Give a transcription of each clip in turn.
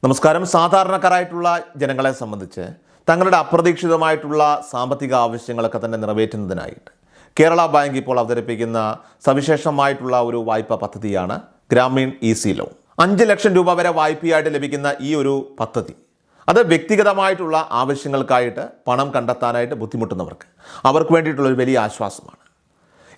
നമസ്കാരം. സാധാരണക്കാരായിട്ടുള്ള ജനങ്ങളെ സംബന്ധിച്ച് തങ്ങളുടെ അപ്രതീക്ഷിതമായിട്ടുള്ള സാമ്പത്തിക ആവശ്യങ്ങളൊക്കെ തന്നെ നിറവേറ്റുന്നതിനായിട്ട് കേരള ബാങ്ക് ഇപ്പോൾ അവതരിപ്പിക്കുന്ന സവിശേഷമായിട്ടുള്ള ഒരു വായ്പാ പദ്ധതിയാണ് ഗ്രാമീൺ ഈസി ലോൺ. 5 ലക്ഷം രൂപ വരെ വായ്പയായിട്ട് ലഭിക്കുന്ന ഈ ഒരു പദ്ധതി അത് വ്യക്തിഗതമായിട്ടുള്ള ആവശ്യങ്ങൾക്കായിട്ട് പണം കണ്ടെത്താനായിട്ട് ബുദ്ധിമുട്ടുന്നവർക്ക് അവർക്ക് വേണ്ടിയിട്ടുള്ള ഒരു വലിയ ആശ്വാസമാണ്.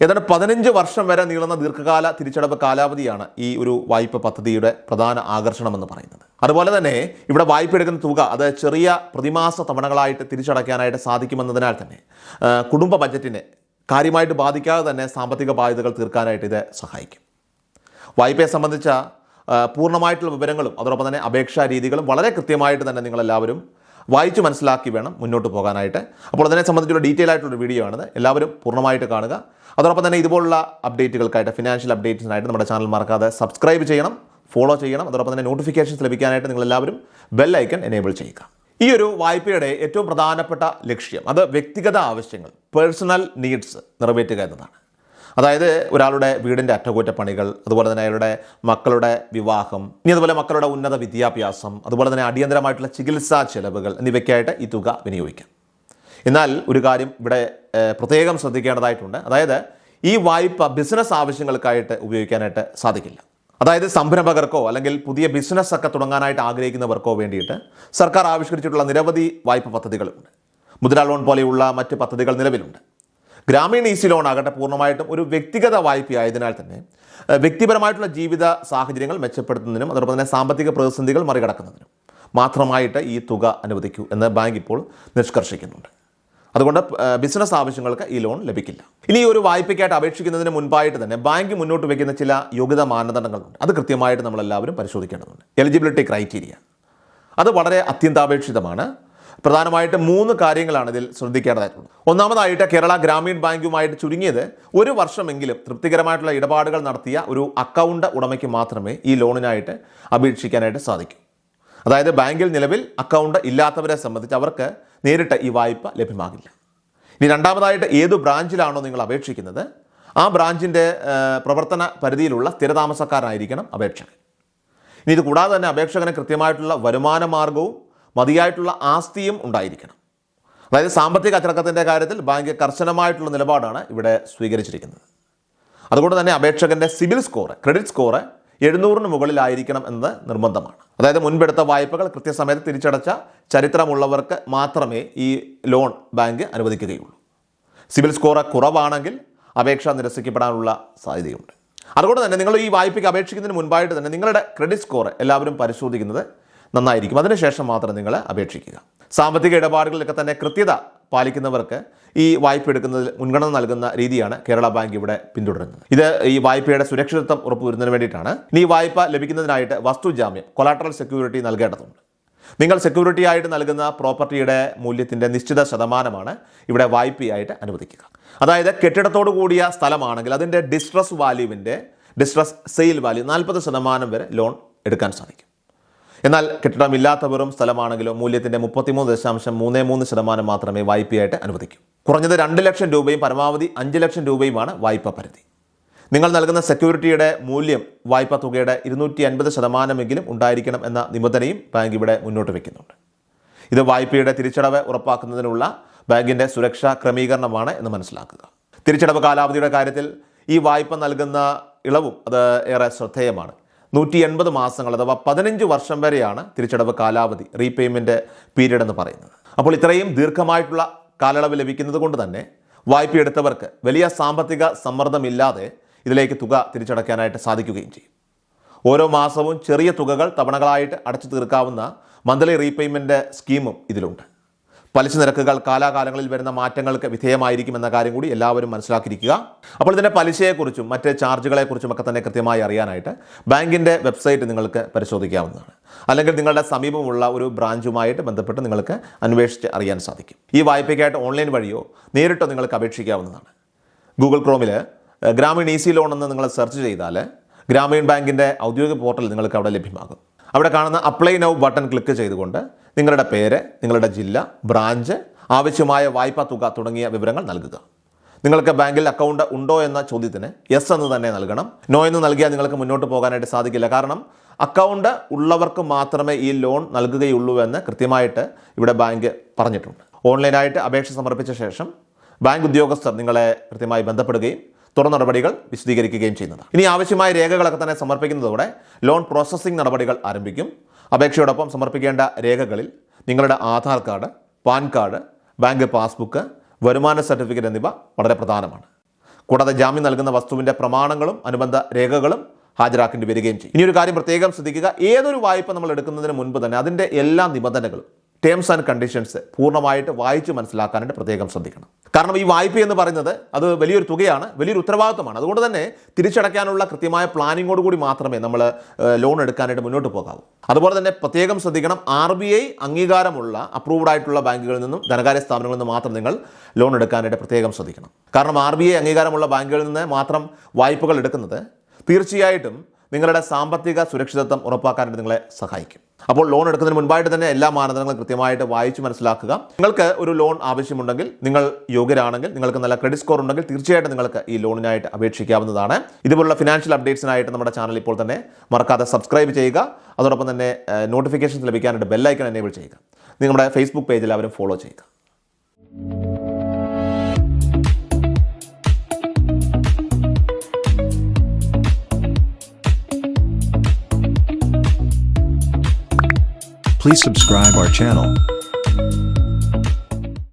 ഏതാണ്ട് 15 വർഷം വരെ നീളുന്ന ദീർഘകാല തിരിച്ചടവ് കാലാവധിയാണ് ഈ ഒരു വായ്പ പദ്ധതിയുടെ പ്രധാന ആകർഷണമെന്ന് പറയുന്നത്. അതുപോലെ തന്നെ ഇവിടെ വായ്പ എടുക്കുന്ന തുക അത് ചെറിയ പ്രതിമാസ തവണകളായിട്ട് തിരിച്ചടയ്ക്കാനായിട്ട് സാധിക്കുമെന്നതിനാൽ തന്നെ കുടുംബ ബജറ്റിനെ കാര്യമായിട്ട് ബാധിക്കാതെ തന്നെ സാമ്പത്തിക ബാധ്യതകൾ തീർക്കാനായിട്ട് ഇത് സഹായിക്കും. വായ്പയെ സംബന്ധിച്ച പൂർണ്ണമായിട്ടുള്ള വിവരങ്ങളും അതോടൊപ്പം തന്നെ അപേക്ഷാ രീതികളും വളരെ കൃത്യമായിട്ട് തന്നെ നിങ്ങളെല്ലാവരും വായിച്ച് മനസ്സിലാക്കി വേണം മുന്നോട്ട് പോകാനായിട്ട്. അപ്പോൾ അതിനെ സംബന്ധിച്ചുള്ള ഡീറ്റെയിൽ ആയിട്ടുള്ള വീഡിയോ ആണിത്. എല്ലാവരും പൂർണ്ണമായിട്ട് കാണുക. അതോടൊപ്പം തന്നെ ഇതുപോലുള്ള അപ്ഡേറ്റുകൾക്കായിട്ട് ഫിനാൻഷ്യൽ അപ്ഡേറ്റ്സിനായിട്ട് നമ്മുടെ ചാനൽ മറക്കാതെ സബ്സ്ക്രൈബ് ചെയ്യണം, ഫോളോ ചെയ്യണം. അതോടൊപ്പം തന്നെ നോട്ടിഫിക്കേഷൻസ് ലഭിക്കാനായിട്ട് നിങ്ങളെല്ലാവരും ബെൽ ഐക്കൺ എനേബിൾ ചെയ്യുക. ഈ ഒരു വായ്പയുടെ ഏറ്റവും പ്രധാനപ്പെട്ട ലക്ഷ്യം അത് വ്യക്തിഗത ആവശ്യങ്ങൾ, പേഴ്സണൽ നീഡ്സ് നിറവേറ്റുക എന്നതാണ്. അതായത് ഒരാളുടെ വീടിൻ്റെ അറ്റകുറ്റപ്പണികൾ, അതുപോലെ തന്നെ അയാളുടെ മക്കളുടെ വിവാഹം, ഇനി അതുപോലെ മക്കളുടെ ഉന്നത വിദ്യാഭ്യാസം, അതുപോലെ തന്നെ അടിയന്തരമായിട്ടുള്ള ചികിത്സാ ചെലവുകൾ എന്നിവയ്ക്കായിട്ട് ഈ തുക വിനിയോഗിക്കാം. എന്നാൽ ഒരു കാര്യം ഇവിടെ പ്രത്യേകം ശ്രദ്ധിക്കേണ്ടതായിട്ടുണ്ട്. അതായത് ഈ വായ്പ ബിസിനസ് ആവശ്യങ്ങൾക്കായിട്ട് ഉപയോഗിക്കാനായിട്ട് സാധിക്കില്ല. അതായത് സംരംഭകർക്കോ അല്ലെങ്കിൽ പുതിയ ബിസിനസ് ഒക്കെ തുടങ്ങാനായിട്ട് ആഗ്രഹിക്കുന്നവർക്കോ വേണ്ടിയിട്ട് സർക്കാർ ആവിഷ്കരിച്ചിട്ടുള്ള നിരവധി വായ്പ പദ്ധതികളുണ്ട്. മുദ്രാ ലോൺ പോലെയുള്ള മറ്റ് പദ്ധതികൾ നിലവിലുണ്ട്. ഗ്രാമീൺ ഈസി ലോൺ ആകട്ടെ പൂർണ്ണമായിട്ടും ഒരു വ്യക്തിഗത വായ്പയായതിനാൽ തന്നെ വ്യക്തിപരമായിട്ടുള്ള ജീവിത സാഹചര്യങ്ങൾ മെച്ചപ്പെടുത്തുന്നതിനും അതോടൊപ്പം തന്നെ സാമ്പത്തിക പ്രതിസന്ധികൾ മറികടക്കുന്നതിനും മാത്രമായിട്ട് ഈ തുക അനുവദിക്കൂ എന്ന് ബാങ്ക് ഇപ്പോൾ നിഷ്കർഷിക്കുന്നുണ്ട്. അതുകൊണ്ട് ബിസിനസ് ആവശ്യങ്ങൾക്ക് ഈ ലോൺ ലഭിക്കില്ല. ഇനി ഈ ഒരു വായ്പയ്ക്കായിട്ട് അപേക്ഷിക്കുന്നതിന് മുൻപായിട്ട് തന്നെ ബാങ്ക് മുന്നോട്ട് വയ്ക്കുന്ന ചില യോഗ്യതാ മാനദണ്ഡങ്ങളുണ്ട്. അത് കൃത്യമായിട്ട് നമ്മളെല്ലാവരും പരിശോധിക്കേണ്ടതുണ്ട്. എലിജിബിലിറ്റി ക്രൈറ്റീരിയ അത് വളരെ അത്യന്താപേക്ഷിതമാണ്. പ്രധാനമായിട്ട് 3 കാര്യങ്ങളാണ് ഇതിൽ ശ്രദ്ധിക്കേണ്ടതായിട്ടുള്ളത്. ഒന്നാമതായിട്ട് കേരള ഗ്രാമീൺ ബാങ്കുമായിട്ട് ചുരുങ്ങിയത് 1 വർഷമെങ്കിലും തൃപ്തികരമായിട്ടുള്ള ഇടപാടുകൾ നടത്തിയ ഒരു അക്കൗണ്ട് ഉടമയ്ക്ക് മാത്രമേ ഈ ലോണിനായിട്ട് അപേക്ഷിക്കാനായിട്ട് സാധിക്കൂ. അതായത് ബാങ്കിൽ നിലവിൽ അക്കൗണ്ട് ഇല്ലാത്തവരെ സംബന്ധിച്ച് അവർക്ക് നേരിട്ട് ഈ വായ്പ ലഭ്യമാകില്ല. ഇനി രണ്ടാമതായിട്ട് ഏതു ബ്രാഞ്ചിലാണോ നിങ്ങൾ അപേക്ഷിക്കുന്നത് ആ ബ്രാഞ്ചിൻ്റെ പ്രവർത്തന പരിധിയിലുള്ള സ്ഥിരതാമസക്കാരനായിരിക്കണം അപേക്ഷകൻ. ഇനി ഇത് കൂടാതെ തന്നെ അപേക്ഷകന് കൃത്യമായിട്ടുള്ള വരുമാന മാർഗവും മതിയായിട്ടുള്ള ആസ്തിയും ഉണ്ടായിരിക്കണം. അതായത് സാമ്പത്തിക അച്ചടക്കത്തിൻ്റെ കാര്യത്തിൽ ബാങ്ക് കർശനമായിട്ടുള്ള നിലപാടാണ് ഇവിടെ സ്വീകരിച്ചിരിക്കുന്നത്. അതുകൊണ്ട് തന്നെ അപേക്ഷകൻ്റെ സിബിൽ സ്കോർ, ക്രെഡിറ്റ് സ്കോർ 700-ന് മുകളിലായിരിക്കണം എന്നത് നിർബന്ധമാണ്. അതായത് മുൻപെടുത്ത വായ്പകൾ കൃത്യസമയത്ത് തിരിച്ചടച്ച ചരിത്രമുള്ളവർക്ക് മാത്രമേ ഈ ലോൺ ബാങ്ക് അനുവദിക്കുകയുള്ളൂ. സിബിൽ സ്കോർ കുറവാണെങ്കിൽ അപേക്ഷ നിരസിക്കപ്പെടാനുള്ള സാധ്യതയുണ്ട്. അതുകൊണ്ട് തന്നെ നിങ്ങൾ ഈ വായ്പയ്ക്ക് അപേക്ഷിക്കുന്നതിന് മുൻപായിട്ട് തന്നെ നിങ്ങളുടെ ക്രെഡിറ്റ് സ്കോർ എല്ലാവരും പരിശോധിക്കുന്നത് നന്നായിരിക്കും. അതിനുശേഷം മാത്രം നിങ്ങൾ അപേക്ഷിക്കുക. സാമ്പത്തിക ഇടപാടുകളിലൊക്കെ തന്നെ കൃത്യത പാലിക്കുന്നവർക്ക് ഈ വായ്പ എടുക്കുന്നതിൽ മുൻഗണന നൽകുന്ന രീതിയാണ് കേരള ബാങ്ക് ഇവിടെ പിന്തുടരുന്നത്. ഇത് ഈ വായ്പയുടെ സുരക്ഷിതത്വം ഉറപ്പുവരുന്നതിന് വേണ്ടിയിട്ടാണ്. ഇനി ഈ വായ്പ ലഭിക്കുന്നതിനായിട്ട് വസ്തുജാമ്യം, കൊളാട്രൽ സെക്യൂരിറ്റി നൽകേണ്ടതുണ്ട്. നിങ്ങൾ സെക്യൂരിറ്റി ആയിട്ട് നൽകുന്ന പ്രോപ്പർട്ടിയുടെ മൂല്യത്തിൻ്റെ നിശ്ചിത ശതമാനമാണ് ഇവിടെ വായ്പയായിട്ട് അനുവദിക്കുക. അതായത് കെട്ടിടത്തോടു കൂടിയ സ്ഥലമാണെങ്കിൽ അതിൻ്റെ ഡിസ്ട്രസ് സെയിൽ വാല്യൂ 40% വരെ ലോൺ എടുക്കാൻ സാധിക്കും. എന്നാൽ കെട്ടിടമില്ലാത്ത വെറും സ്ഥലമാണെങ്കിലോ മൂല്യത്തിൻ്റെ 33.33% മാത്രമേ വായ്പയായിട്ട് അനുവദിക്കൂ. കുറഞ്ഞത് 2 ലക്ഷം രൂപയും പരമാവധി 5 ലക്ഷം രൂപയുമാണ് വായ്പ പരിധി. നിങ്ങൾ നൽകുന്ന സെക്യൂരിറ്റിയുടെ മൂല്യം വായ്പ തുകയുടെ 250% ഉണ്ടായിരിക്കണം എന്ന നിബന്ധനയും ബാങ്ക് ഇവിടെ മുന്നോട്ട് വയ്ക്കുന്നുണ്ട്. ഇത് വായ്പയുടെ തിരിച്ചടവ് ഉറപ്പാക്കുന്നതിനുള്ള ബാങ്കിൻ്റെ സുരക്ഷാ ക്രമീകരണമാണ് എന്ന് മനസ്സിലാക്കുക. തിരിച്ചടവ് കാലാവധിയുടെ കാര്യത്തിൽ ഈ വായ്പ നൽകുന്ന ഇളവും അത് ഏറെ ശ്രദ്ധേയമാണ്. 180 മാസങ്ങൾ അഥവാ 15 വർഷം വരെയാണ് തിരിച്ചടവ് കാലാവധി, റീപേയ്മെൻറ്റ് പീരീഡ് എന്ന് പറയുന്നത്. അപ്പോൾ ഇത്രയും ദീർഘമായിട്ടുള്ള കാലയളവ് ലഭിക്കുന്നത് കൊണ്ട് തന്നെ വായ്പ എടുത്തവർക്ക് വലിയ സാമ്പത്തിക സമ്മർദ്ദമില്ലാതെ ഇതിലേക്ക് തുക തിരിച്ചടയ്ക്കാനായിട്ട് സാധിക്കുകയും ചെയ്യും. ഓരോ മാസവും ചെറിയ തുകകൾ തവണകളായിട്ട് അടച്ചു തീർക്കാവുന്ന മന്ത്ലി റീപേയ്മെൻറ്റ് സ്കീമും ഇതിലുണ്ട്. പലിശ നിരക്കുകൾ കാലാകാലങ്ങളിൽ വരുന്ന മാറ്റങ്ങൾക്ക് വിധേയമായിരിക്കും എന്ന കാര്യം കൂടി എല്ലാവരും മനസ്സിലാക്കിയിരിക്കുക. അപ്പോൾ ഇതിൻ്റെ പലിശയെക്കുറിച്ചും മറ്റ് ചാർജുകളെക്കുറിച്ചും ഒക്കെ തന്നെ കൃത്യമായി അറിയാനായിട്ട് ബാങ്കിൻ്റെ വെബ്സൈറ്റ് നിങ്ങൾക്ക് പരിശോധിക്കാവുന്നതാണ്. അല്ലെങ്കിൽ നിങ്ങളുടെ സമീപമുള്ള ഒരു ബ്രാഞ്ചുമായിട്ട് ബന്ധപ്പെട്ട് നിങ്ങൾക്ക് അന്വേഷിച്ച് അറിയാൻ സാധിക്കും. ഈ വായ്പയ്ക്കായിട്ട് ഓൺലൈൻ വഴിയോ നേരിട്ടോ നിങ്ങൾക്ക് അപേക്ഷിക്കാവുന്നതാണ്. ഗൂഗിൾ ക്രോമിൽ ഗ്രാമീൺ ഈസി ലോൺ എന്ന് നിങ്ങൾ സെർച്ച് ചെയ്താൽ ഗ്രാമീൺ ബാങ്കിൻ്റെ ഔദ്യോഗിക പോർട്ടൽ നിങ്ങൾക്ക് അവിടെ ലഭ്യമാകും. അവിടെ കാണുന്ന അപ്ലൈ നൗ ബട്ടൺ ക്ലിക്ക് ചെയ്തുകൊണ്ട് നിങ്ങളുടെ പേര്, നിങ്ങളുടെ ജില്ല, ബ്രാഞ്ച്, ആവശ്യമായ വായ്പാ തുക തുടങ്ങിയ വിവരങ്ങൾ നൽകുക. നിങ്ങൾക്ക് ബാങ്കിൽ അക്കൗണ്ട് ഉണ്ടോ എന്ന ചോദ്യത്തിന് യെസ് എന്ന് തന്നെ നൽകണം. നോ എന്ന് നൽകിയാൽ നിങ്ങൾക്ക് മുന്നോട്ട് പോകാനായിട്ട് സാധിക്കില്ല. കാരണം അക്കൗണ്ട് ഉള്ളവർക്ക് മാത്രമേ ഈ ലോൺ നൽകുകയുള്ളൂ എന്ന് കൃത്യമായിട്ട് ഇവിടെ ബാങ്ക് പറഞ്ഞിട്ടുണ്ട്. ഓൺലൈനായിട്ട് അപേക്ഷ സമർപ്പിച്ച ശേഷം ബാങ്ക് ഉദ്യോഗസ്ഥർ നിങ്ങളെ കൃത്യമായി ബന്ധപ്പെടുകയും തുടർ നടപടികൾ വിശദീകരിക്കുകയും ചെയ്യുന്നതാണ്. ഇനി ആവശ്യമായ രേഖകളൊക്കെ തന്നെ സമർപ്പിക്കുന്നതോടെ ലോൺ പ്രോസസ്സിംഗ് നടപടികൾ ആരംഭിക്കും. അപേക്ഷയോടൊപ്പം സമർപ്പിക്കേണ്ട രേഖകളിൽ നിങ്ങളുടെ Aadhaar card, pan card, bank passbook, വരുമാന സർട്ടിഫിക്കറ്റ് എന്നിവ വളരെ പ്രധാനമാണ്. കൂടാതെ ജാമ്യം നൽകുന്ന വസ്തുവിൻ്റെ പ്രമാണങ്ങളും അനുബന്ധ രേഖകളും ഹാജരാക്കേണ്ടി വരികയും ചെയ്യും. ഇനിയൊരു കാര്യം പ്രത്യേകം ശ്രദ്ധിക്കുക, ഏതൊരു വായ്പ നമ്മൾ എടുക്കുന്നതിന് മുൻപ് തന്നെ അതിൻ്റെ എല്ലാ നിബന്ധനകളും, ടേംസ് ആൻഡ് കണ്ടീഷൻസ് പൂർണ്ണമായിട്ട് വായിച്ച് മനസ്സിലാക്കാനായിട്ട് പ്രത്യേകം ശ്രദ്ധിക്കണം. കാരണം ഈ വായ്പ എന്ന് പറയുന്നത് അത് വലിയൊരു തുകയാണ്, വലിയൊരു ഉത്തരവാദിത്വമാണ്. അതുകൊണ്ട് തന്നെ തിരിച്ചടയ്ക്കാനുള്ള കൃത്യമായ പ്ലാനിങ്ങോട് കൂടി മാത്രമേ നമ്മൾ ലോൺ എടുക്കാനായിട്ട് മുന്നോട്ട് പോകാവൂ. അതുപോലെ തന്നെ പ്രത്യേകം ശ്രദ്ധിക്കണം, RBI അംഗീകാരമുള്ള അപ്രൂവ്ഡ് ആയിട്ടുള്ള ബാങ്കുകളിൽ നിന്നും ധനകാര്യ സ്ഥാപനങ്ങളിൽ നിന്നും മാത്രം നിങ്ങൾ ലോൺ എടുക്കാനായിട്ട് പ്രത്യേകം ശ്രദ്ധിക്കണം. കാരണം RBI അംഗീകാരമുള്ള ബാങ്കുകളിൽ നിന്ന് മാത്രം വായ്പകൾ എടുക്കുന്നത് തീർച്ചയായിട്ടും നിങ്ങളുടെ സാമ്പത്തിക സുരക്ഷിതത്വം ഉറപ്പാക്കാനായിട്ട് നിങ്ങളെ സഹായിക്കും. അപ്പോൾ ലോൺ എടുക്കുന്നതിന് മുൻപായിട്ട് തന്നെ എല്ലാ മാനദണ്ഡങ്ങളും കൃത്യമായിട്ട് വായിച്ച് മനസ്സിലാക്കുക. നിങ്ങൾക്ക് ഒരു ലോൺ ആവശ്യമുണ്ടെങ്കിൽ, നിങ്ങൾ യോഗ്യരാണെങ്കിൽ, നിങ്ങൾക്ക് നല്ല ക്രെഡിറ്റ് സ്കോർ ഉണ്ടെങ്കിൽ തീർച്ചയായിട്ടും നിങ്ങൾക്ക് ഈ ലോണിനായിട്ട് അപേക്ഷിക്കാവുന്നതാണ്. ഇതുപോലുള്ള ഫിനാൻഷ്യൽ അപ്ഡേറ്റ്സിനായിട്ട് നമ്മുടെ ചാനൽ ഇപ്പോൾ തന്നെ മറക്കാതെ സബ്സ്ക്രൈബ് ചെയ്യുക. അതോടൊപ്പം തന്നെ നോട്ടിഫിക്കേഷൻസ് ലഭിക്കാനായിട്ട് ബെല്ലൈക്കൺ എനേബിൾ ചെയ്യുക. നിങ്ങളുടെ ഫേസ്ബുക്ക് പേജിൽ അവരും ഫോളോ ചെയ്യുക. Please subscribe our channel.